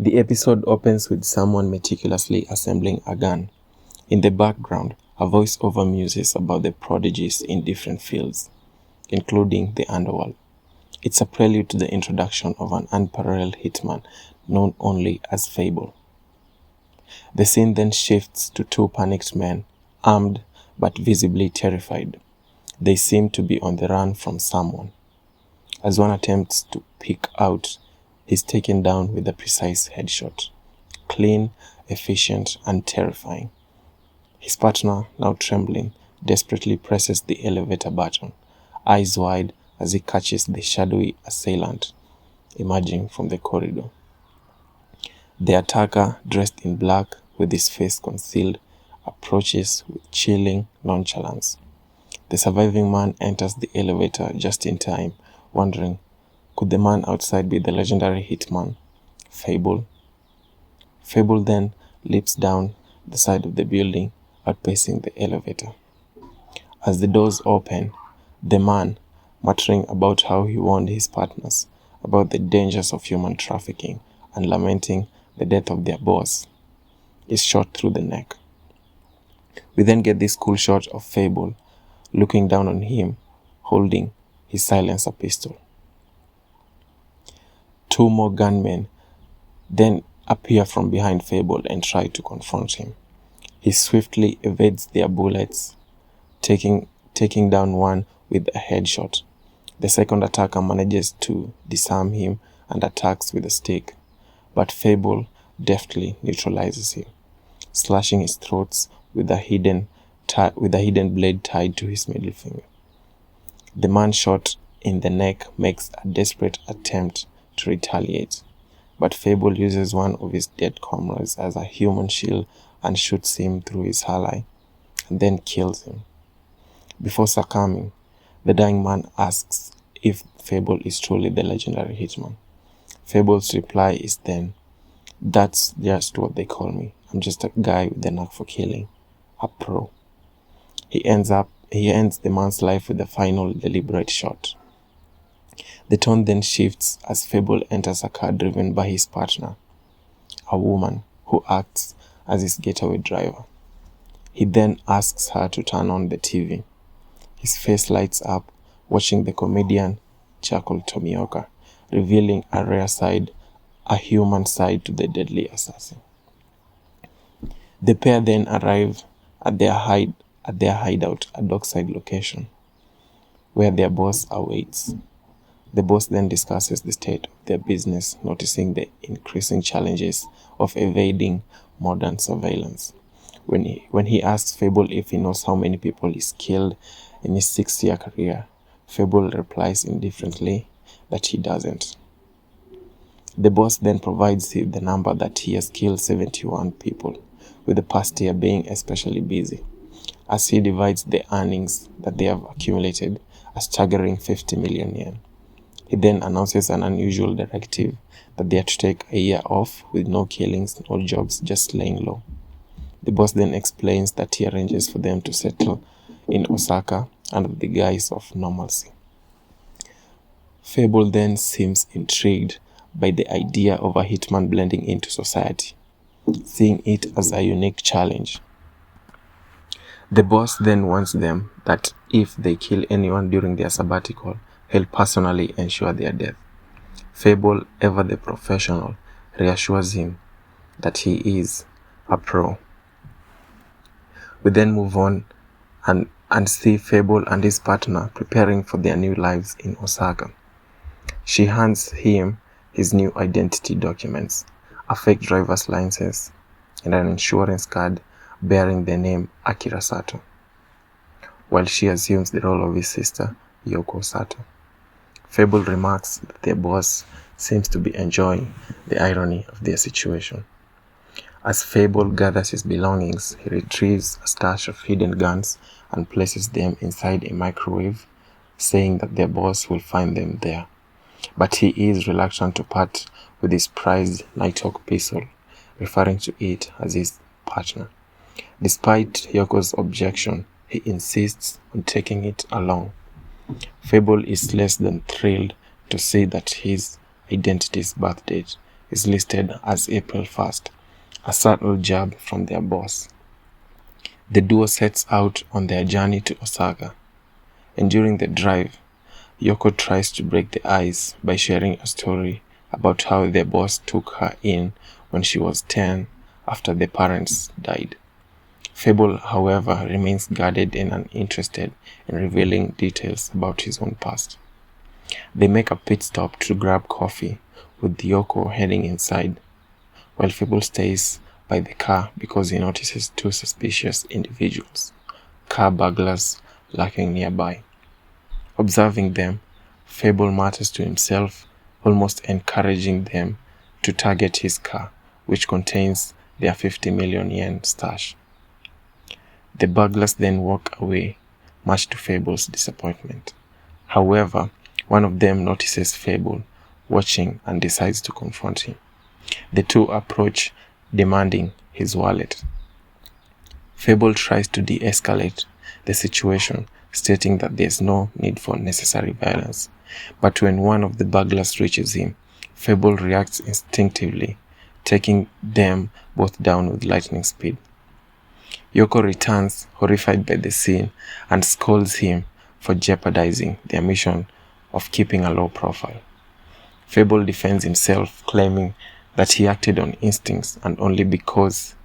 The episode opens with someone meticulously assembling a gun. In the background, a voice-over muses about the prodigies in different fields, including the underworld. It's a prelude to the introduction of an unparalleled hitman known only as Fable. The scene then shifts to two panicked men, armed but visibly terrified. They seem to be on the run from someone. As one attempts to peek out, he's taken down with a precise headshot. Clean, efficient, and terrifying. His partner, now trembling, desperately presses the elevator button, eyes wide as he catches the shadowy assailant emerging from the corridor. The attacker, dressed in black with his face concealed, approaches with chilling nonchalance. The surviving man enters the elevator just in time, wondering, could the man outside be the legendary hitman, Fable? Fable then leaps down the side of the building, outpacing the elevator. As the doors open, the man, muttering about how he warned his partners about the dangers of human trafficking and lamenting the death of their boss, is shot through the neck. We then get this cool shot of Fable looking down on him, holding his silencer pistol. Two more gunmen then appear from behind Fable and try to confront him. He swiftly evades their bullets, taking down one with a headshot. The second attacker manages to disarm him and attacks with a stick, but Fable deftly neutralizes him, slashing his throat with a hidden blade tied to his middle finger. The man shot in the neck makes a desperate attempt to retaliate, but Fable uses one of his dead comrades as a human shield and shoots him through his ally, and then kills him. Before succumbing, the dying man asks if Fable is truly the legendary hitman. Fable's reply is then, "That's just what they call me. I'm just a guy with a knack for killing. A pro." He ends the man's life with a final deliberate shot. The tone then shifts as Fable enters a car driven by his partner, a woman who acts as his getaway driver. He then asks her to turn on the TV. His face lights up, watching the comedian chuckle Tomioka, revealing a rare side, a human side to the deadly assassin. The pair then arrive at their hideout, a dockside location, where their boss awaits. The boss then discusses the state of their business, noticing the increasing challenges of evading modern surveillance. When he asks Fable if he knows how many people he's killed in his 6-year career, Fable replies indifferently that he doesn't. The boss then provides him the number that he has killed 71 people, with the past year being especially busy, as he divides the earnings that they have accumulated a staggering 50 million yen. He then announces an unusual directive that they are to take a year off with no killings, no jobs, just laying low. The boss then explains that he arranges for them to settle in Osaka under the guise of normalcy. Fable then seems intrigued by the idea of a hitman blending into society, seeing it as a unique challenge. The boss then warns them that if they kill anyone during their sabbatical, he'll personally ensure their death. Fable, ever the professional, reassures him that he is a pro. We then move on and see Fable and his partner preparing for their new lives in Osaka. She hands him his new identity documents, a fake driver's license, and an insurance card bearing the name Akira Sato, while she assumes the role of his sister, Yoko Sato. Fable remarks that their boss seems to be enjoying the irony of their situation. As Fable gathers his belongings, he retrieves a stash of hidden guns and places them inside a microwave, saying that their boss will find them there. But he is reluctant to part with his prized Nighthawk pistol, referring to it as his partner. Despite Yoko's objection, he insists on taking it along. Fable is less than thrilled to see that his identity's birth date is listed as April 1st, a subtle jab from their boss. The duo sets out on their journey to Osaka, and during the drive, Yoko tries to break the ice by sharing a story about how their boss took her in when she was 10 after their parents died. Fable, however, remains guarded and uninterested in revealing details about his own past. They make a pit stop to grab coffee, with Yoko heading inside, while Fable stays by the car because he notices two suspicious individuals, car burglars, lurking nearby. Observing them, Fable mutters to himself, almost encouraging them to target his car, which contains their 50 million yen stash. The burglars then walk away, much to Fable's disappointment. However, one of them notices Fable watching and decides to confront him. The two approach, demanding his wallet. Fable tries to de-escalate the situation, stating that there is no need for necessary violence. But when one of the burglars reaches him, Fable reacts instinctively, taking them both down with lightning speed. Yoko returns, horrified by the scene, and scolds him for jeopardizing their mission of keeping a low profile. Fable defends himself, claiming that he acted on instincts and only because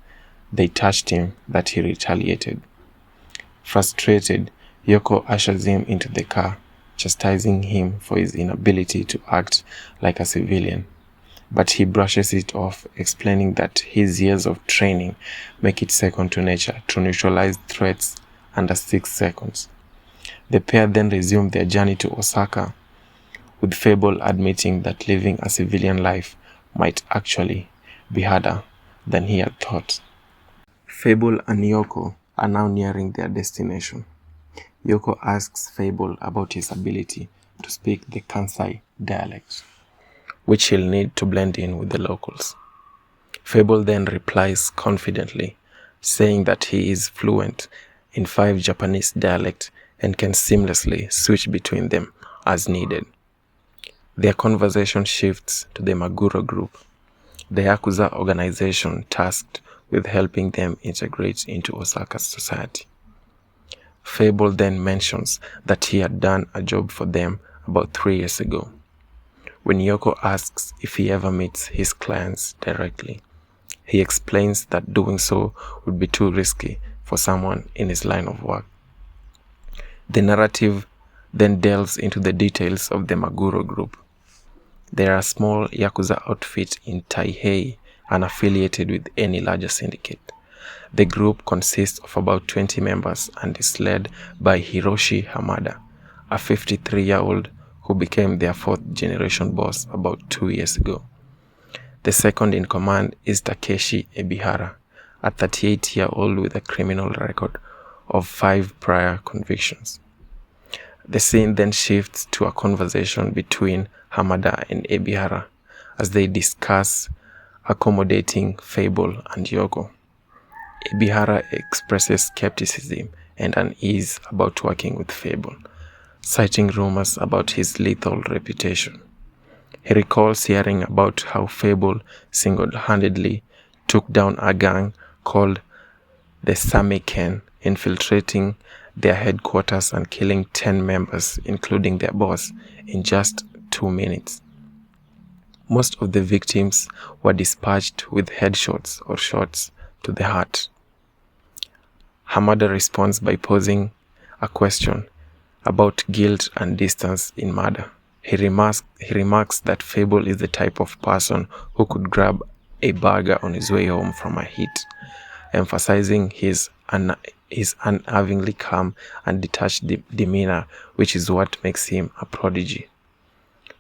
they touched him that he retaliated. Frustrated, Yoko ushers him into the car, chastising him for his inability to act like a civilian. But he brushes it off, explaining that his years of training make it second to nature to neutralize threats under 6 seconds. The pair then resume their journey to Osaka, with Fable admitting that living a civilian life might actually be harder than he had thought. Fable and Yoko are now nearing their destination. Yoko asks Fable about his ability to speak the Kansai dialect, which he'll need to blend in with the locals. Fable then replies confidently, saying that he is fluent in 5 Japanese dialects and can seamlessly switch between them as needed. Their conversation shifts to the Maguro group, the Yakuza organization tasked with helping them integrate into Osaka's society. Fable then mentions that he had done a job for them about 3 years ago. When Yoko asks if he ever meets his clients directly, he explains that doing so would be too risky for someone in his line of work. The narrative then delves into the details of the Maguro group. They are a small Yakuza outfit in Taihei, unaffiliated with any larger syndicate. The group consists of about 20 members and is led by Hiroshi Hamada, a 53-year-old who became their 4th generation boss about 2 years ago. The second in command is Takeshi Ebihara, a 38-year-old with a criminal record of 5 prior convictions. The scene then shifts to a conversation between Hamada and Ebihara as they discuss accommodating Fable and Yoko. Ebihara expresses skepticism and unease about working with Fable, citing rumors about his lethal reputation. He recalls hearing about how Fable single-handedly took down a gang called the Sameken, infiltrating their headquarters and killing 10 members, including their boss, in just 2 minutes. Most of the victims were dispatched with headshots or shots to the heart. Hamada responds by posing a question about guilt and distance in murder. He remarks that Fable is the type of person who could grab a burger on his way home from a hit, emphasizing his unnervingly calm and detached demeanor, which is what makes him a prodigy.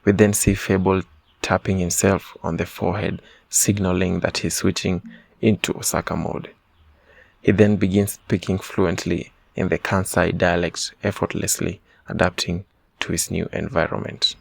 We then see Fable tapping himself on the forehead, signaling that he's switching into Osaka mode. He then begins speaking fluently in the Kansai dialect, effortlessly adapting to his new environment.